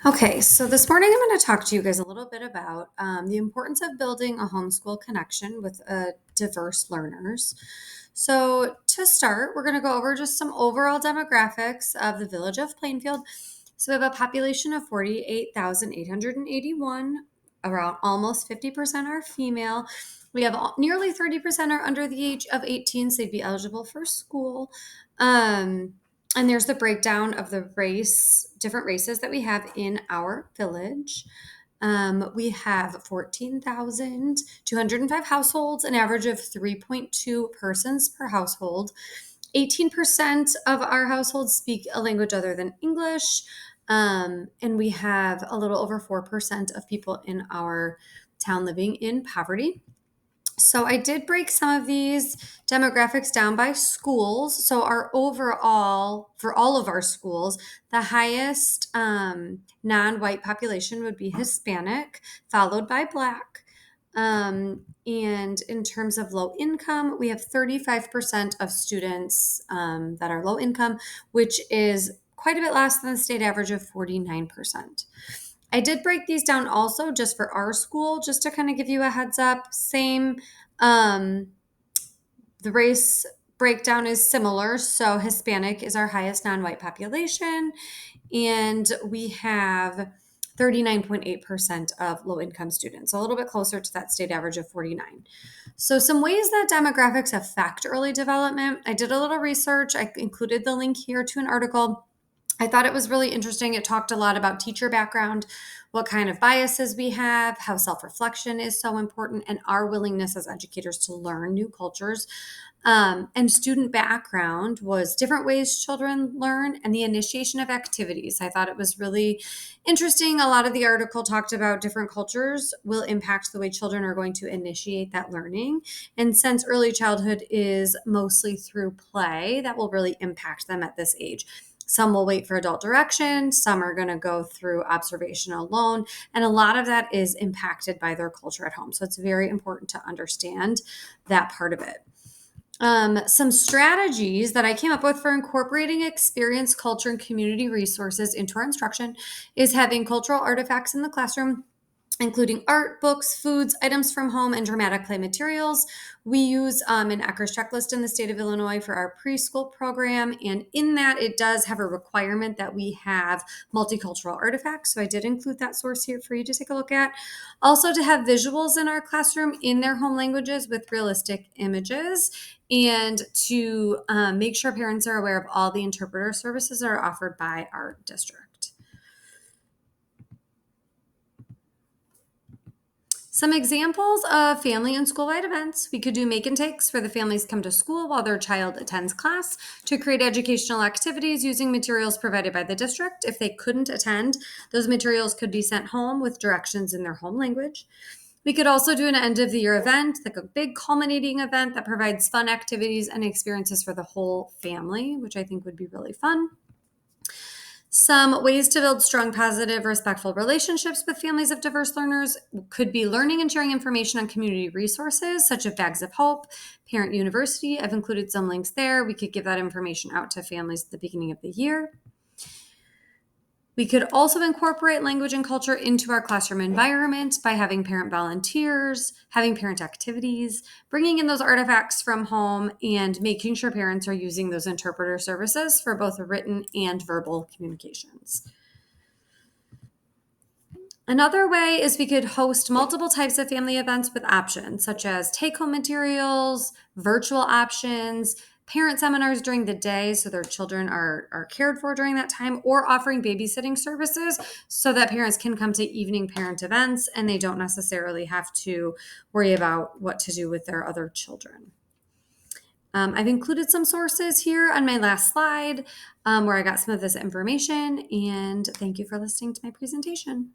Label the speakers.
Speaker 1: Okay, so this morning I'm going to talk to you guys a little bit about the importance of building a homeschool connection with diverse learners. So, to start, we're going to go over just some overall demographics of the village of Plainfield. So, we have a population of 48,881, around almost 50% are female. We have nearly 30% are under the age of 18, so they'd be eligible for school. Um, and there's the breakdown of the different races that we have in our village. We have 14,205 households, an average of 3.2 persons per household. 18% of our households speak a language other than English. And we have a little over 4% of people in our town living in poverty. So I did break some of these demographics down by schools. So our overall, for all of our schools, the highest non-white population would be Hispanic, followed by Black. And in terms of low income, we have 35% of students that are low income, which is quite a bit less than the state average of 49%. I did break these down also just for our school, just to kind of give you a heads up. Same, um, the race breakdown is similar. So Hispanic is our highest non-white population, and we have 39.8% of low income students, so a little bit closer to that state average of 49. So some ways that demographics affect early development. I did a little research. I included the link here to an article. I thought it was really interesting. It talked a lot about teacher background, what kind of biases we have, how self reflection is so important, and our willingness as educators to learn new cultures. And student background was different ways children learn and the initiation of activities. I thought it was really interesting. A lot of the article talked about different cultures will impact the way children are going to initiate that learning. And since early childhood is mostly through play, that will really impact them at this age. Some will wait for adult direction. Some are going to go through observation alone. And a lot of that is impacted by their culture at home. So it's very important to understand that part of it. Some strategies that I came up with for incorporating experience, culture, and community resources into our instruction is having cultural artifacts in the classroom, including art, books, foods, items from home, and dramatic play materials. We use an Eckers checklist in the state of Illinois for our preschool program, and in that it does have a requirement that we have multicultural artifacts. So I did include that source here for you to take a look at. Also, to have visuals in our classroom in their home languages with realistic images, and to make sure parents are aware of all the interpreter services that are offered by our district. Some examples of family and school-wide events. We could do make and takes where the families come to school while their child attends class to create educational activities using materials provided by the district. If they couldn't attend, those materials could be sent home with directions in their home language. We could also do an end of the year event, like a big culminating event that provides fun activities and experiences for the whole family, which I think would be really fun. Some ways to build strong, positive, respectful relationships with families of diverse learners could be learning and sharing information on community resources such as Bags of Hope, Parent University. I've included some links there. We could give that information out to families at the beginning of the year. We could also incorporate language and culture into our classroom environment by having parent volunteers, having parent activities, bringing in those artifacts from home, and making sure parents are using those interpreter services for both written and verbal communications. Another way is we could host multiple types of family events with options, such as take-home materials, virtual options, parent seminars during the day so their children are cared for during that time, or offering babysitting services so that parents can come to evening parent events and they don't necessarily have to worry about what to do with their other children. I've included some sources here on my last slide where I got some of this information, and thank you for listening to my presentation.